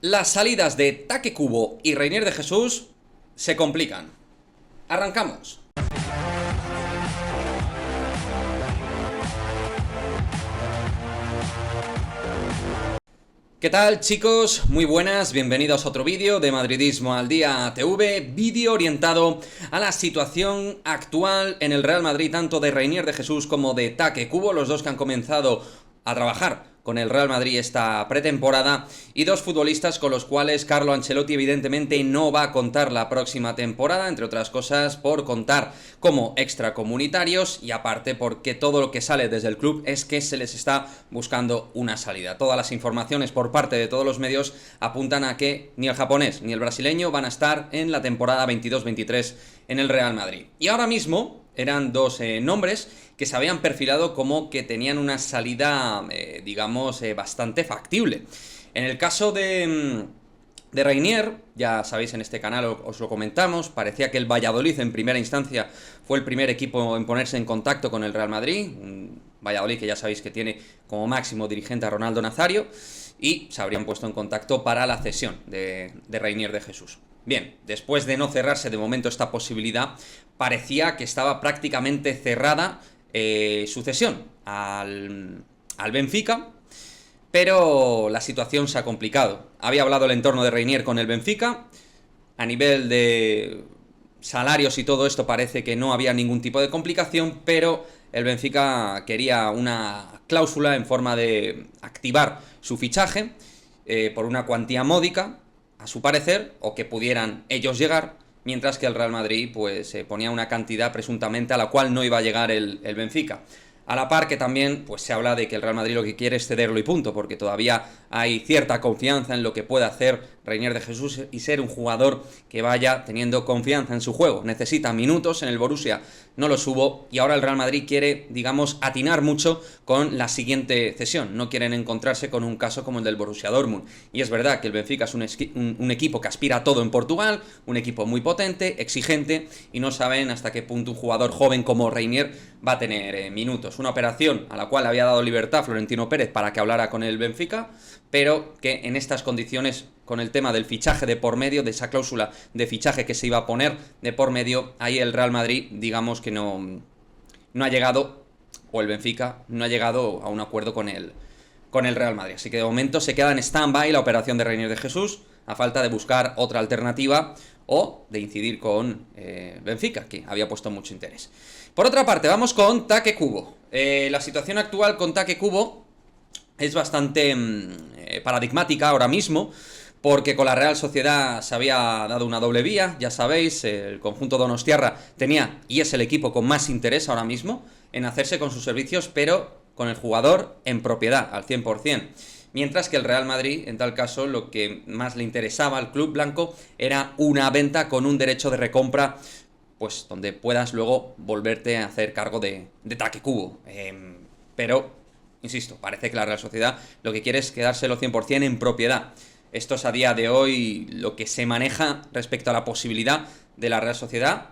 Las salidas de Take Kubo y Reinier de Jesús se complican. Arrancamos. ¿Qué tal, chicos? Muy buenas, bienvenidos a otro vídeo de Madridismo al Día TV, vídeo orientado a la situación actual en el Real Madrid, tanto de Reinier de Jesús como de Take Kubo, los dos que han comenzado a trabajar con el Real Madrid esta pretemporada, y dos futbolistas con los cuales Carlo Ancelotti evidentemente no va a contar la próxima temporada, entre otras cosas por contar como extracomunitarios y aparte porque todo lo que sale desde el club es que se les está buscando una salida. Todas las informaciones por parte de todos los medios apuntan a que ni el japonés ni el brasileño van a estar en la temporada 22-23 en el Real Madrid. Y ahora mismo eran dos nombres que se habían perfilado como que tenían una salida, digamos, bastante factible. En el caso de Reinier, ya sabéis, en este canal os lo comentamos, parecía que el Valladolid en primera instancia fue el primer equipo en ponerse en contacto con el Real Madrid, un Valladolid que ya sabéis que tiene como máximo dirigente a Ronaldo Nazario, y se habrían puesto en contacto para la cesión de Reinier de Jesús. Bien, después de no cerrarse de momento esta posibilidad, parecía que estaba prácticamente cerrada su cesión al Benfica, pero la situación se ha complicado. Había hablado el entorno de Reinier con el Benfica, a nivel de salarios y todo esto parece que no había ningún tipo de complicación, pero el Benfica quería una cláusula en forma de activar su fichaje por una cuantía módica, a su parecer, o que pudieran ellos llegar, mientras que el Real Madrid pues ponía una cantidad presuntamente a la cual no iba a llegar el Benfica. A la par que también pues se habla de que el Real Madrid lo que quiere es cederlo y punto, porque todavía hay cierta confianza en lo que puede hacer Reinier de Jesús y ser un jugador que vaya teniendo confianza en su juego. Necesita minutos, en el Borussia no los hubo, y ahora el Real Madrid quiere, digamos, atinar mucho con la siguiente cesión. No quieren encontrarse con un caso como el del Borussia Dortmund. Y es verdad que el Benfica es un equipo que aspira a todo en Portugal, un equipo muy potente, exigente, y no saben hasta qué punto un jugador joven como Reinier va a tener minutos. Una operación a la cual había dado libertad Florentino Pérez para que hablara con el Benfica, pero que en estas condiciones, con el tema del fichaje de por medio, de esa cláusula de fichaje que se iba a poner de por medio, ahí el Real Madrid, digamos que no ha llegado, o el Benfica no ha llegado a un acuerdo con el Real Madrid. Así que de momento se queda en stand-by la operación de Reinier de Jesús, a falta de buscar otra alternativa o de incidir con Benfica, que había puesto mucho interés. Por otra parte, vamos con Take Kubo. La situación actual con Take Kubo es bastante paradigmática ahora mismo, porque con la Real Sociedad se había dado una doble vía, ya sabéis, el conjunto donostiarra tenía y es el equipo con más interés ahora mismo en hacerse con sus servicios, pero con el jugador en propiedad al 100%. Mientras que el Real Madrid, en tal caso, lo que más le interesaba al club blanco era una venta con un derecho de recompra, pues donde puedas luego volverte a hacer cargo de Take Kubo. Pero, insisto, parece que la Real Sociedad lo que quiere es quedárselo 100% en propiedad. Esto es a día de hoy lo que se maneja respecto a la posibilidad de la Real Sociedad,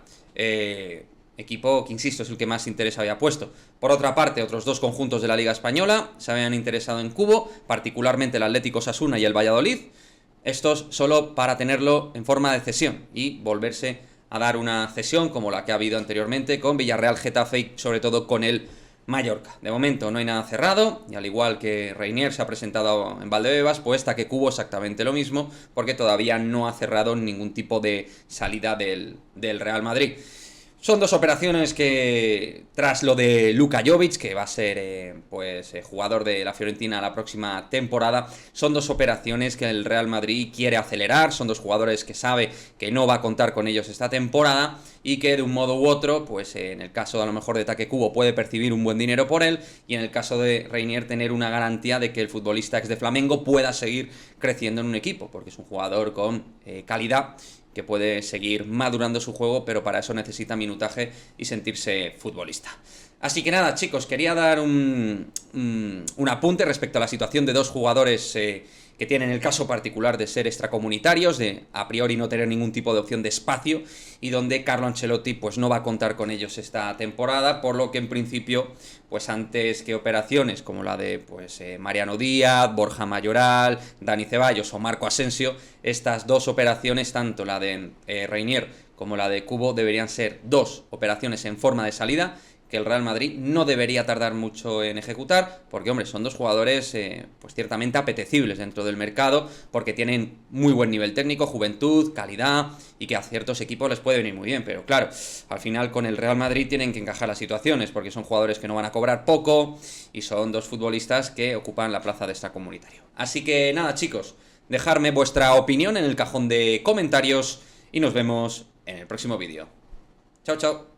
equipo que, insisto, es el que más interés había puesto. Por otra parte, otros dos conjuntos de la Liga Española se habían interesado en Kubo, particularmente el Atlético Osasuna y el Valladolid. Estos solo para tenerlo en forma de cesión y volverse a dar una cesión como la que ha habido anteriormente con Villarreal, Getafe y sobre todo con el Mallorca. De momento no hay nada cerrado, y al igual que Reinier se ha presentado en Valdebebas, pues Take Kubo exactamente lo mismo, porque todavía no ha cerrado ningún tipo de salida del Real Madrid. Son dos operaciones que, tras lo de Luka Jovic, que va a ser jugador de la Fiorentina la próxima temporada, son dos operaciones que el Real Madrid quiere acelerar. Son dos jugadores que sabe que no va a contar con ellos esta temporada y que de un modo u otro, pues en el caso a lo mejor de Take Kubo puede percibir un buen dinero por él, y en el caso de Reinier tener una garantía de que el futbolista ex de Flamengo pueda seguir creciendo en un equipo, porque es un jugador con calidad que puede seguir madurando su juego, pero para eso necesita minutaje y sentirse futbolista. Así que nada, chicos, quería dar un apunte respecto a la situación de dos jugadores que tienen el caso particular de ser extracomunitarios, de a priori no tener ningún tipo de opción de espacio, y donde Carlo Ancelotti pues no va a contar con ellos esta temporada, por lo que en principio, pues antes que operaciones como la de pues Mariano Díaz, Borja Mayoral, Dani Ceballos o Marco Asensio, estas dos operaciones, tanto la de Reinier como la de Kubo, deberían ser dos operaciones en forma de salida, que el Real Madrid no debería tardar mucho en ejecutar, porque, hombre, son dos jugadores pues ciertamente apetecibles dentro del mercado, porque tienen muy buen nivel técnico, juventud, calidad, y que a ciertos equipos les puede venir muy bien, pero claro, al final con el Real Madrid tienen que encajar las situaciones, porque son jugadores que no van a cobrar poco, y son dos futbolistas que ocupan la plaza de extracomunitario. Así que nada, chicos, dejadme vuestra opinión en el cajón de comentarios, y nos vemos en el próximo vídeo. Chao, chao.